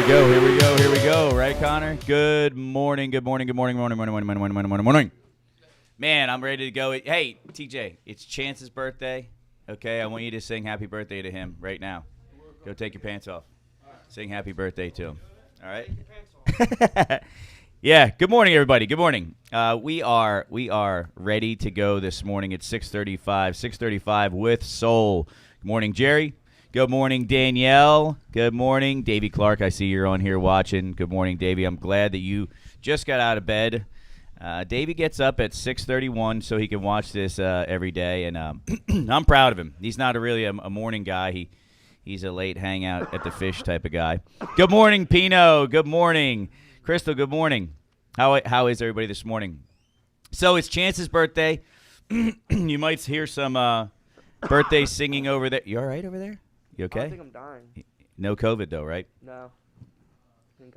Here we go. Right, Connor? Good morning. Morning. Man, I'm ready to go. Hey, TJ, it's Chance's birthday. Okay, I want you to sing happy birthday to him right now. Go take your pants off. Sing happy birthday to him. All right? Yeah, good morning, everybody. Good morning. We are ready to go this morning at 6:35 with Soul. Good morning, Jerry. Good morning, Danielle. Good morning, Davey Clark. I see you're on here watching. Good morning, Davey. I'm glad that you just got out of bed. Davey gets up at 6:31 so he can watch this every day, and I'm proud of him. He's not really a morning guy. He's a late hangout at the fish type of guy. Good morning, Pino. Good morning, Crystal. Good morning. How is everybody this morning? So it's Chance's birthday. You might hear some birthday singing over there. You all right over there? You okay? I think I'm dying. No COVID though, right? No. Thank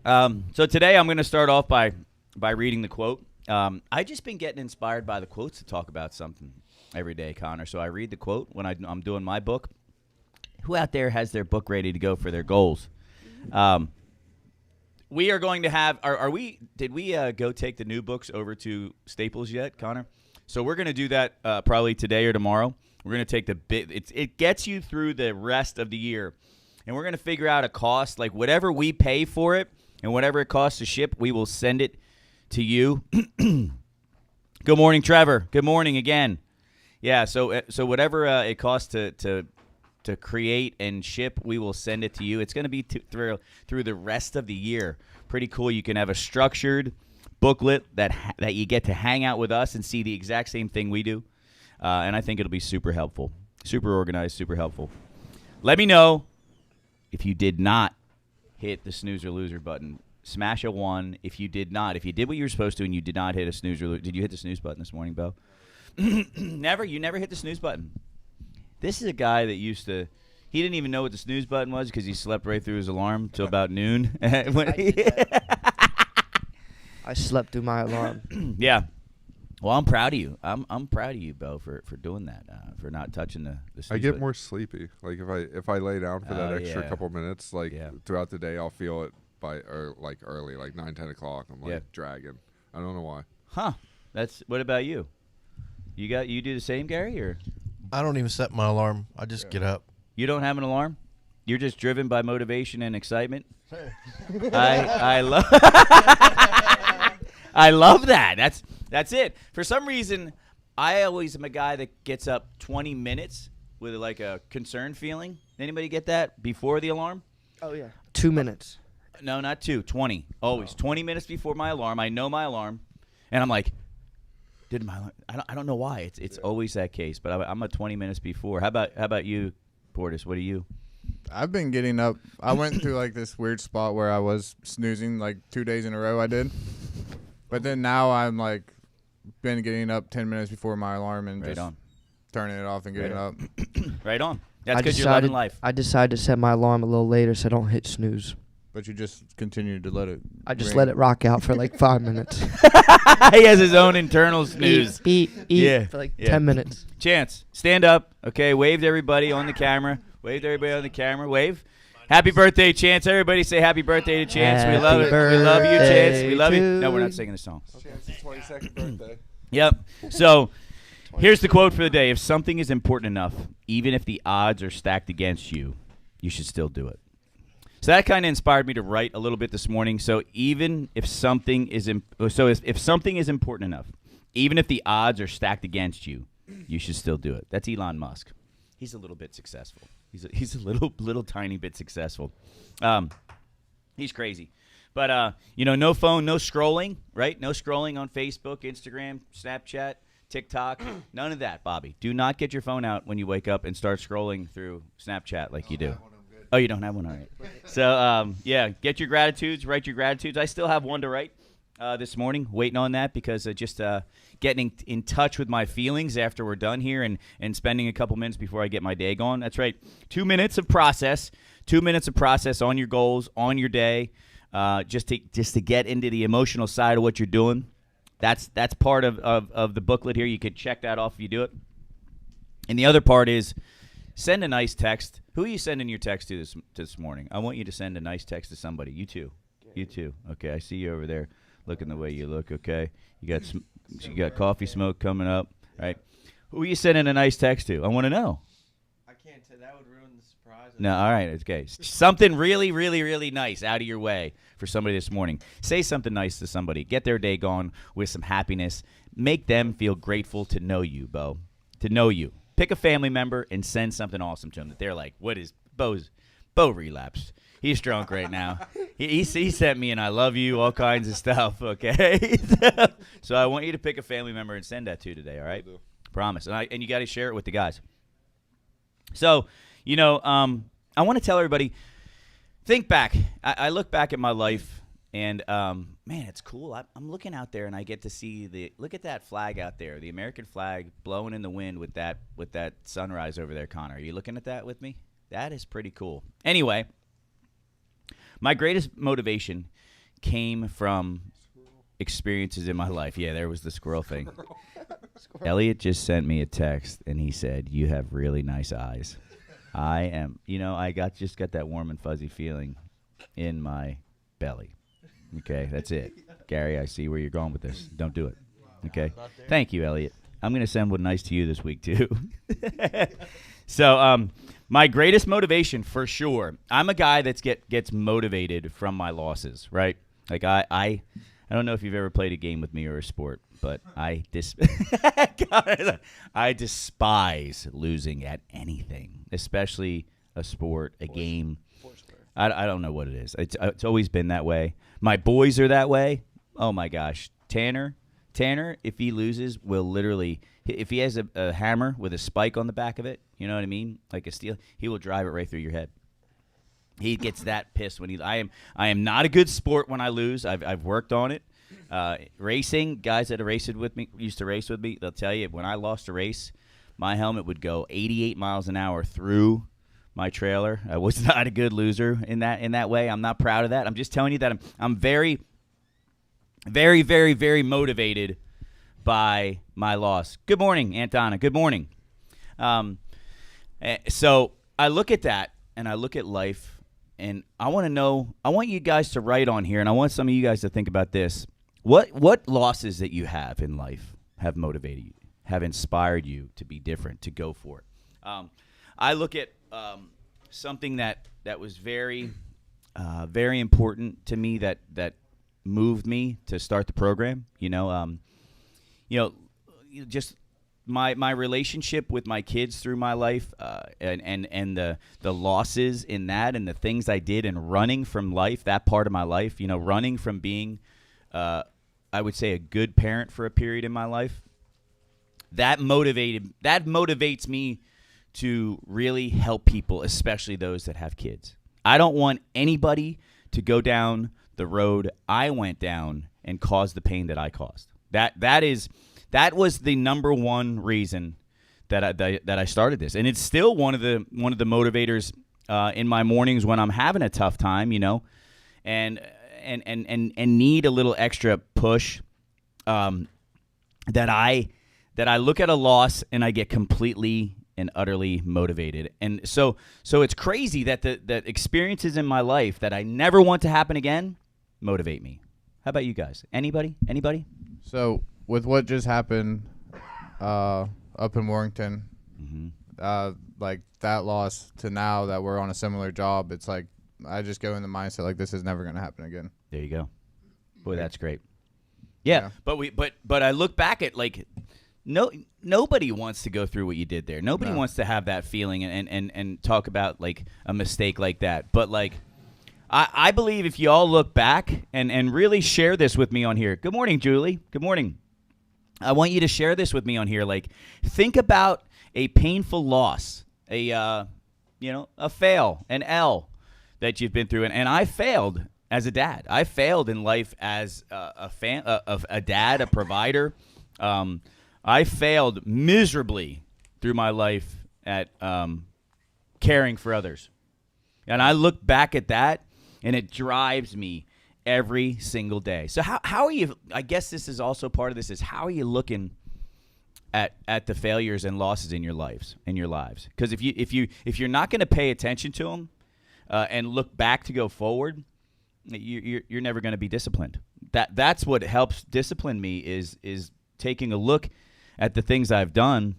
God. So today I'm going to start off by reading the quote. I've just been getting inspired by the quotes to talk about something every day, Connor. So I read the quote when I'm doing my book. Who out there has their book ready to go for their goals? We are going to have. Did we go take the new books over to Staples yet, Connor? So we're going to do that probably today or tomorrow. We're going to take the bit. It gets you through the rest of the year, and we're going to figure out a cost, like whatever we pay for it and whatever it costs to ship, we will send it to you. Good morning, Trevor. Good morning again. Yeah. So whatever it costs to create and ship, we will send it to you. It's going to be through the rest of the year. Pretty cool. You can have a structured booklet that you get to hang out with us and see the exact same thing we do. And I think it'll be super helpful, super organized, super helpful. Let me know if you did not hit the snooze or loser button. Smash a 1 if you did not. If you did what you were supposed to and you did not hit a snooze or loser. Did you hit the snooze button this morning, Bo? Never? You never hit the snooze button. This is a guy that he didn't even know what the snooze button was because he slept right through his alarm till about noon. I slept through my alarm. Yeah. Well, I'm proud of you. I'm proud of you, Bo, for doing that, for not touching the snooze I get button. more sleepy. Like if I lay down for that extra couple minutes, throughout the day, I'll feel it early, like 9, 10 o'clock. I'm dragging. I don't know why. Huh? What about you? You do the same, Gary, or? I don't even set my alarm. I just get up. You don't have an alarm? You're just driven by motivation and excitement? I love I love that. That's it. For some reason, I always am a guy that gets up 20 minutes with like a concerned feeling. Anybody get that before the alarm? Oh, yeah. 2 minutes. No, not 2. 20. Always. 20 minutes before my alarm. I know my alarm. And I'm like, did my alarm? I don't know why. It's always that case. But I'm a 20 minutes before. How about you, Portis? What are you? I've been getting up. I went through like this weird spot where I was snoozing like 2 days in a row I did. But then now I'm like been getting up 10 minutes before my alarm and turning it off and getting up. Right on. That's because you're loving life. I decided to set my alarm a little later so I don't hit snooze. But you just continue to let it I just ring. let it rock out for like 5 minutes. He has his own internal snooze. Eat for 10 minutes. Chance, stand up. Okay, wave to everybody on the camera. Wave to everybody on the camera. Wave. Happy birthday, Chance. Everybody say happy birthday to Chance. We love it. We love you, Chance. We love you. No, we're not singing the song. Chance's 22nd birthday. Yep. So here's the quote for the day. If something is important enough, even if the odds are stacked against you, you should still do it. So that kind of inspired me to write a little bit this morning. So even if something is if something is important enough, even if the odds are stacked against you, you should still do it. That's Elon Musk. He's a little bit successful. He's a little tiny bit successful. He's crazy. But no phone, no scrolling, right? No scrolling on Facebook, Instagram, Snapchat, TikTok. None of that, Bobby. Do not get your phone out when you wake up and start scrolling through Snapchat like you do. Oh, you don't have one? All right. So, get your gratitudes, write your gratitudes. I still have one to write this morning, waiting on that because just getting in touch with my feelings after we're done here and spending a couple minutes before I get my day going. That's right. 2 minutes of process. 2 minutes of process on your goals, on your day, just to get into the emotional side of what you're doing. That's part of the booklet here. You could check that off if you do it. And the other part is send a nice text. Who are you sending your text to this morning? I want you to send a nice text to somebody. You too. You too. Okay, I see you over there looking the way you look, okay? You got coffee smoke coming up, right? Who are you sending a nice text to? I want to know. I can't say. That would ruin the surprise. No, all right, okay. Something really, really, really nice out of your way for somebody this morning. Say something nice to somebody. Get their day going with some happiness. Make them feel grateful to know you, Bo. To know you. Pick a family member and send something awesome to them that they're like, what is Bo relapsed. He's drunk right now. He sent me an I love you, all kinds of stuff, okay? So I want you to pick a family member and send that to today, all right? Promise. And you got to share it with the guys. So, I want to tell everybody, think back. I look back at my life, and, man, it's cool. I'm looking out there, and I get to see look at that flag out there, the American flag blowing in the wind with that sunrise over there, Connor. Are you looking at that with me? That is pretty cool. Anyway, my greatest motivation came from experiences in my life. Yeah, there was the squirrel thing. Elliot just sent me a text, and he said, "You have really nice eyes." I am, I just got that warm and fuzzy feeling in my belly. Okay, that's it. Gary, I see where you're going with this. Don't do it. Okay? Thank you, Elliot. I'm going to send one nice to you this week, too. So, my greatest motivation, for sure, I'm a guy that gets motivated from my losses, right? Like, I don't know if you've ever played a game with me or a sport, but I despise losing at anything, especially a sport, a game. I don't know what it is. It's always been that way. My boys are that way. Oh, my gosh. Tanner, if he loses, will literally, if he has a hammer with a spike on the back of it, you know what I mean? Like a steel, he will drive it right through your head. He gets that pissed when I am not a good sport when I lose. I've worked on it. Racing, guys that used to race with me, they'll tell you when I lost a race, my helmet would go 88 miles an hour through my trailer. I was not a good loser in that way. I'm not proud of that. I'm just telling you that I'm very, very, very, very motivated by my loss. Good morning, Antana. Good morning. So I look at that and I look at life, and I want you guys to write on here, and I want some of you guys to think about this. What losses that you have in life have motivated you, have inspired you to be different, to go for it? I look at something that was very, very important to me that moved me to start the program. Just my relationship with my kids through my life, and the losses in that, and the things I did, and running from life, that part of my life. Running from being, I would say, a good parent for a period in my life. That motivates me to really help people, especially those that have kids. I don't want anybody to go down the road I went down and cause the pain that I caused. That was the number one reason that I started this, and it's still one of the motivators in my mornings when I'm having a tough time, and need a little extra push. That I look at a loss and I get completely and utterly motivated. And so it's crazy that the experiences in my life that I never want to happen again motivate me. How about you guys? Anybody? So with what just happened up in Warrington, like that loss to now that we're on a similar job, it's like I just go in the mindset like this is never going to happen again. There you go. Boy, that's great. Yeah. But I look back at like nobody wants to go through what you did there. Nobody wants to have that feeling and talk about like a mistake like that. But like I believe if you all look back and really share this with me on here. Good morning, Julie. Good morning. I want you to share this with me on here. Like, think about a painful loss, a fail, an L that you've been through. And I failed as a dad. I failed in life as a dad, a provider. I failed miserably through my life at caring for others. And I look back at that, and it drives me every single day. So how are you, I guess this is also part of this, is how are you looking at the failures and losses in your lives. Because if you're not going to pay attention to them and look back to go forward, you're never going to be disciplined. That's what helps discipline me is taking a look at the things I've done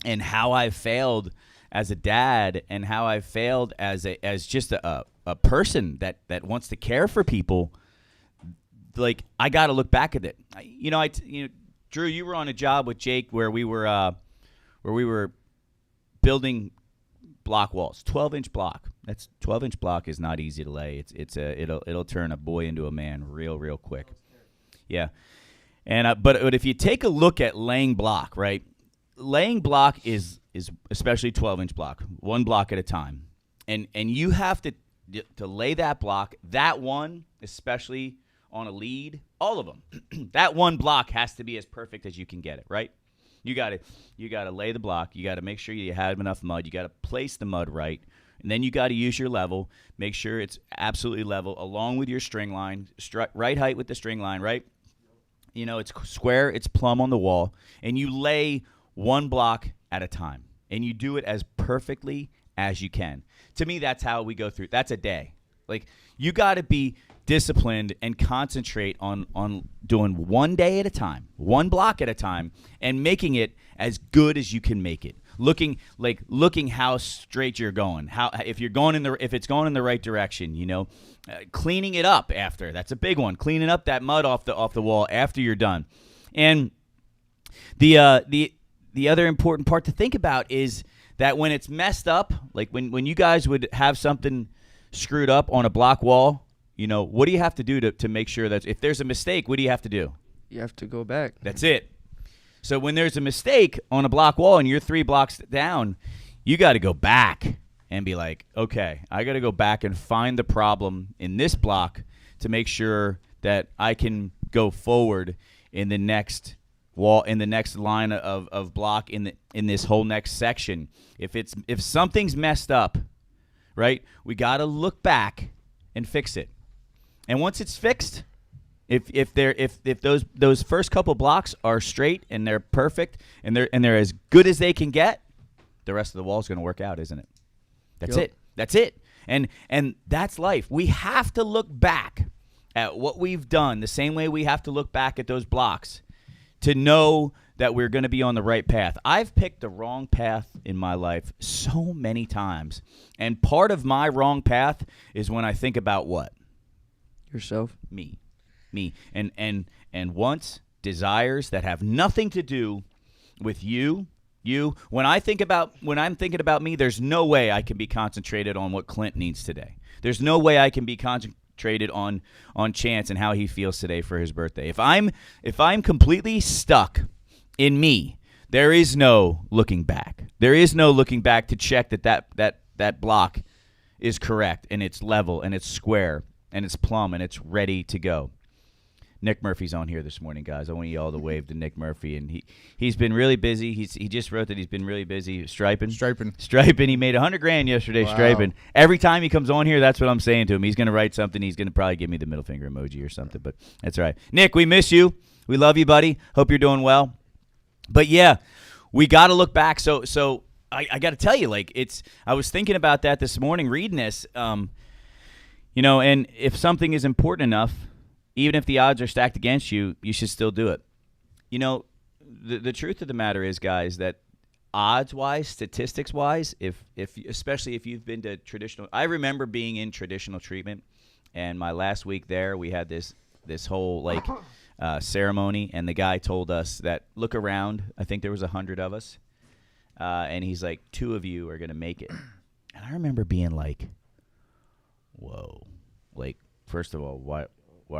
and how I've failed as a dad and how I've failed as just a person that wants to care for people. Like, I got to look back at it. Drew, you were on a job with Jake where we were building block walls, 12-inch block. That's 12-inch block is not easy to lay. It'll turn a boy into a man real quick. Yeah, and but if you take a look at laying block, right? Laying block is especially 12-inch block, one block at a time, and you have to lay that block. That one, especially on a lead, all of them. That one block has to be as perfect as you can get it, right? You got to lay the block. You got to make sure you have enough mud. You got to place the mud right. And then you got to use your level. Make sure it's absolutely level along with your string line. Right height with the string line, right? It's square, it's plumb on the wall. And you lay one block at a time. And you do it as perfectly as you can. To me, that's how we go through. That's a day. Like, you got to be disciplined and concentrate on doing one day at a time, one block at a time, and making it as good as you can make it. Looking how straight you're going, if it's going in the right direction, cleaning it up after. That's a big one. Cleaning up that mud off the wall after you're done. And the other important part to think about is that when it's messed up, like when you guys would have something screwed up on a block wall, what do you have to do to make sure that if there's a mistake, what do you have to do? You have to go back. That's it. So when there's a mistake on a block wall and you're 3 blocks down, you got to go back and be like, okay, I got to go back and find the problem in this block to make sure that I can go forward in the next wall, in the next line of block in this whole next section. If something's messed up, right, we got to look back and fix it. And once it's fixed, if those first couple blocks are straight and they're perfect and they're as good as they can get, the rest of the wall is going to work out, isn't it? That's it. And that's life. We have to look back at what we've done the same way we have to look back at those blocks to know that we're going to be on the right path. I've picked the wrong path in my life so many times. And part of my wrong path is when I think about what? Yourself. Me. And wants, desires that have nothing to do with you. When I'm thinking about me, there's no way I can be concentrated on what Clint needs today. There's no way I can be concentrated on Chance and how he feels today for his birthday. If I'm completely stuck in me, there is no looking back. There is no looking back to check that block is correct and it's level and it's square and it's plumb and it's ready to go. Nick Murphy's on here this morning, guys. I want you all to wave to Nick Murphy, and he's been really busy. He just wrote that he's been really busy striping. He made $100,000 yesterday. Wow. Striping. Every time he comes on here, that's what I'm saying to him. He's going to write something. He's going to probably give me the middle finger emoji or something, but that's all right. Nick, we miss you. We love you, buddy. Hope you're doing well. But yeah, we got to look back. So I got to tell you, I was thinking about that this morning, reading this. And if something is important enough, even if the odds are stacked against you, you should still do it. The truth of the matter is, guys, that odds-wise, statistics-wise, especially if you've been to traditional – I remember being in traditional treatment, and my last week there, we had this whole, ceremony, and the guy told us that, look around. I think there was 100 of us, and he's like, 2 of you are going to make it. And I remember being like, whoa. First of all, why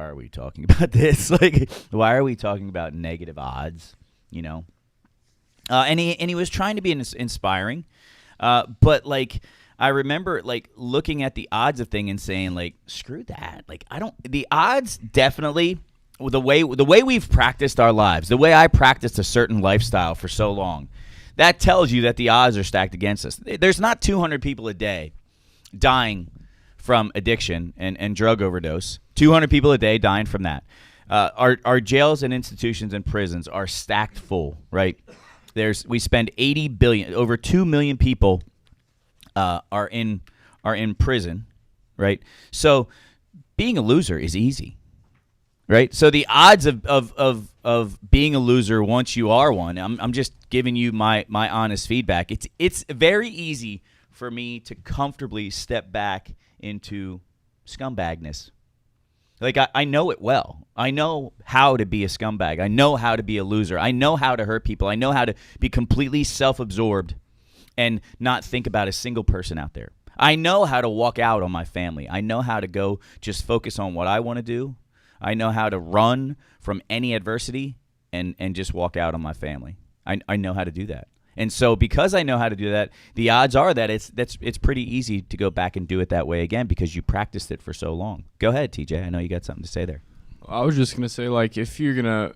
are we talking about this? Why are we talking about negative odds? And he was trying to be inspiring, but I remember looking at the odds of thing and saying screw that. The odds definitely the way we've practiced our lives, the way I practiced a certain lifestyle for so long, that tells you that the odds are stacked against us. There's not 200 people a day dying from addiction and drug overdose. 200 people a day dying from that. Our jails and institutions and prisons are stacked full, right? We spend 80 billion, over 2 million people are in prison, right? So being a loser is easy, right? So the odds of being a loser once you are one, I'm just giving you my honest feedback. It's very easy for me to comfortably step back into scumbagness. Like, I know it well. I know how to be a scumbag. I know how to be a loser. I know how to hurt people. I know how to be completely self-absorbed and not think about a single person out there. I know how to walk out on my family. I know how to go just focus on what I want to do. I know how to run from any adversity and just walk out on my family. I know how to do that. And so because I know how to do that, the odds are that it's pretty easy to go back and do it that way again because you practiced it for so long. Go ahead, TJ. I know you got something to say there. I was just going to say, like, if you're going to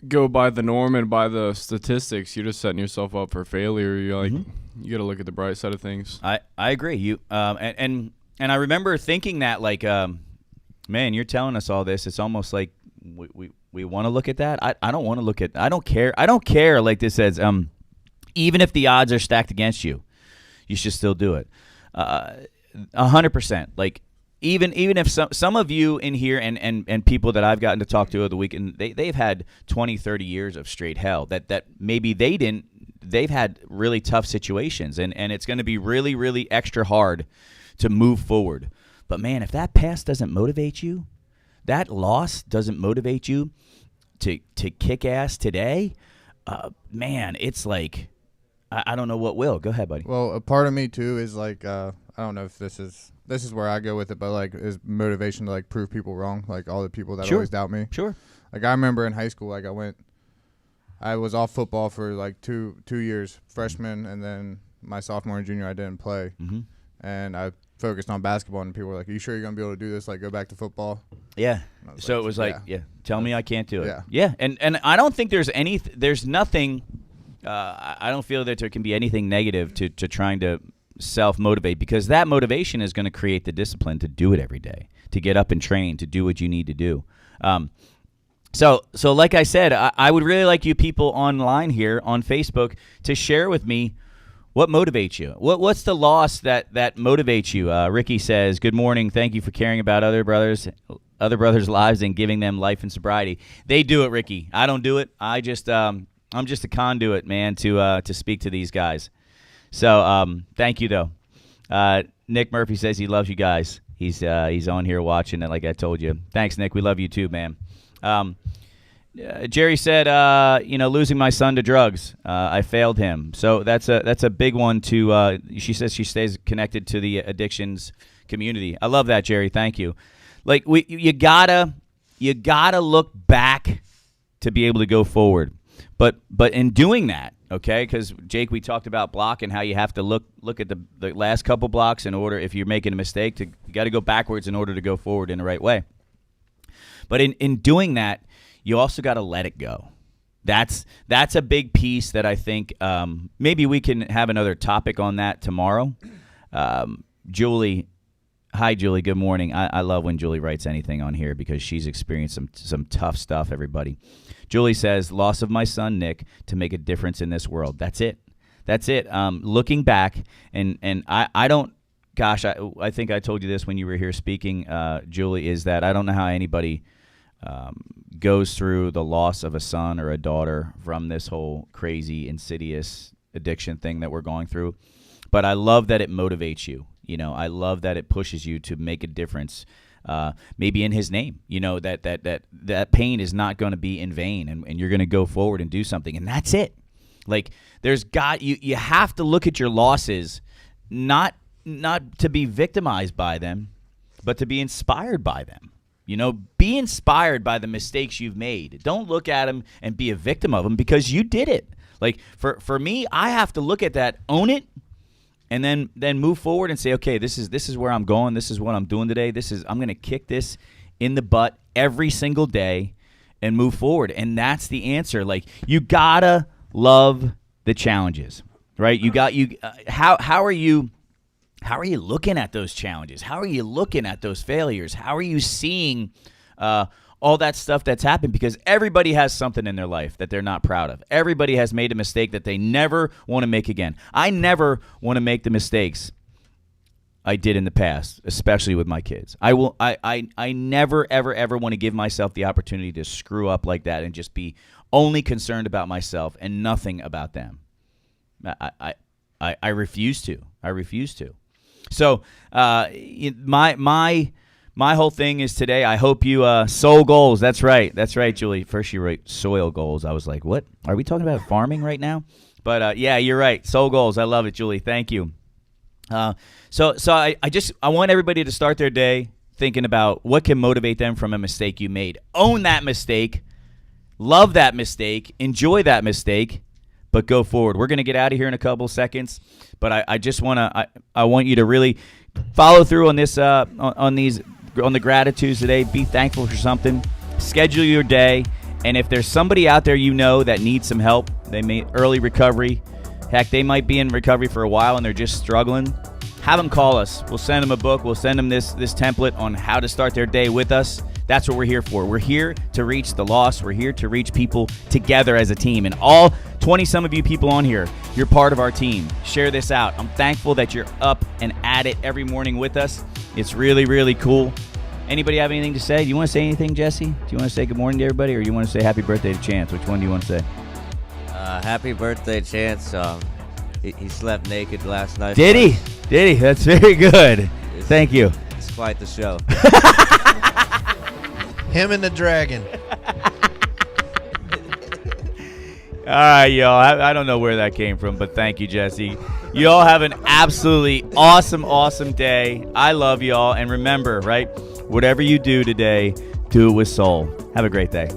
go by the norm and by the statistics, you're just setting yourself up for failure. You're like, you got to look at the bright side of things. I agree. You and I remember thinking that, like, man, you're telling us all this. It's almost like we want to look at that. I don't want to look at. I don't care. Like this says, even if the odds are stacked against you, you should still do it. 100%. Like even if some of you in here and people that I've gotten to talk to over the weekend, they've had 20, 30 years of straight hell that maybe they didn't. They've had really tough situations, and it's going to be really, really extra hard to move forward. But, man, if that past doesn't motivate you, that loss doesn't motivate you to kick ass today, man, it's like I don't know what will. Go ahead, buddy. Well, a part of me, too, is like I don't know if this is where I go with it, but, like, is motivation to, like, prove people wrong, like all the people that always doubt me. Sure. Like, I remember in high school, like, I was off football for like two years, freshman, and then my sophomore and junior I didn't play. Mm-hmm. And I focused on basketball, and people were like, "Are you sure you're going to be able to do this? Like, go back to football?" Yeah. So it was like, tell me I can't do it. Yeah. Yeah. And I don't think there's nothing, I don't feel that there can be anything negative to trying to self-motivate, because that motivation is going to create the discipline to do it every day, to get up and train, to do what you need to do. So like I said, I would really like you people online here on Facebook to share with me what motivates you. What's the loss that motivates you? Ricky says, "Good morning. Thank you for caring about other brothers' lives and giving them life and sobriety." They do it, Ricky. I don't do it. I'm just a conduit, man, to speak to these guys. So thank you, though. Nick Murphy says he loves you guys. He's on here watching it, like I told you. Thanks, Nick. We love you too, man. Jerry said, losing my son to drugs. I failed him. So that's a big one to, she says she stays connected to the addictions community. I love that, Jerry. Thank you. Like you gotta look back to be able to go forward. But in doing that, okay, because Jake, we talked about block and how you have to look at the last couple blocks in order, if you're making a mistake, you got to go backwards in order to go forward in the right way. But in doing that, you also got to let it go. That's a big piece that I think maybe we can have another topic on that tomorrow. Julie, hi, Julie. Good morning. I love when Julie writes anything on here because she's experienced some tough stuff, everybody. Julie says, loss of my son, Nick, to make a difference in this world. That's it. Looking back, and I don't, gosh, I think I told you this when you were here speaking, Julie, is that I don't know how anybody goes through the loss of a son or a daughter from this whole crazy, insidious addiction thing that we're going through. But I love that it motivates you. I love that it pushes you to make a difference, maybe in his name. That pain is not going to be in vain, and you're going to go forward and do something, and that's it. Like you have to look at your losses, not to be victimized by them, but to be inspired by them. Be inspired by the mistakes you've made. Don't look at them and be a victim of them because you did it. Like for me, I have to look at that, own it, and then move forward and say, okay, this is where I'm going. This is what I'm doing today. I'm going to kick this in the butt every single day and move forward. And that's the answer. Like, you gotta love the challenges, right? How are you looking at those challenges? How are you looking at those failures? How are you seeing all that stuff that's happened, because everybody has something in their life that they're not proud of. Everybody has made a mistake that they never want to make again. I never want to make the mistakes I did in the past, especially with my kids. I never, ever want to give myself the opportunity to screw up like that and just be only concerned about myself and nothing about them. I refuse to. I refuse to. So my whole thing is today, I hope you soul goals. That's right, Julie. First you wrote soil goals. I was like, what? Are we talking about farming right now? But yeah, you're right. Soul goals. I love it, Julie. Thank you. So I want everybody to start their day thinking about what can motivate them from a mistake you made. Own that mistake. Love that mistake. Enjoy that mistake. But go forward. We're going to get out of here in a couple seconds. But I just want to I want you to really follow through on this on the gratitudes today. Be thankful for something. Schedule your day. And if there's somebody out there you know that needs some help, they may early recovery. Heck, they might be in recovery for a while and they're just struggling. Have them call us. We'll send them a book. We'll send them this template on how to start their day with us. That's what we're here for. We're here to reach the lost. We're here to reach people together as a team. And all 20-some of you people on here, you're part of our team. Share this out. I'm thankful that you're up and at it every morning with us. It's really, really cool. Anybody have anything to say? Do you want to say anything, Jesse? Do you want to say good morning to everybody, or you want to say happy birthday to Chance? Which one do you want to say? Happy birthday, Chance. He slept naked last night. Did he? Did he? That's very good. Thank you. It's quite the show. Him and the dragon. All right, y'all. I don't know where that came from, but thank you, Jesse. You all have an absolutely awesome, awesome day. I love y'all. And remember, right, whatever you do today, do it with soul. Have a great day.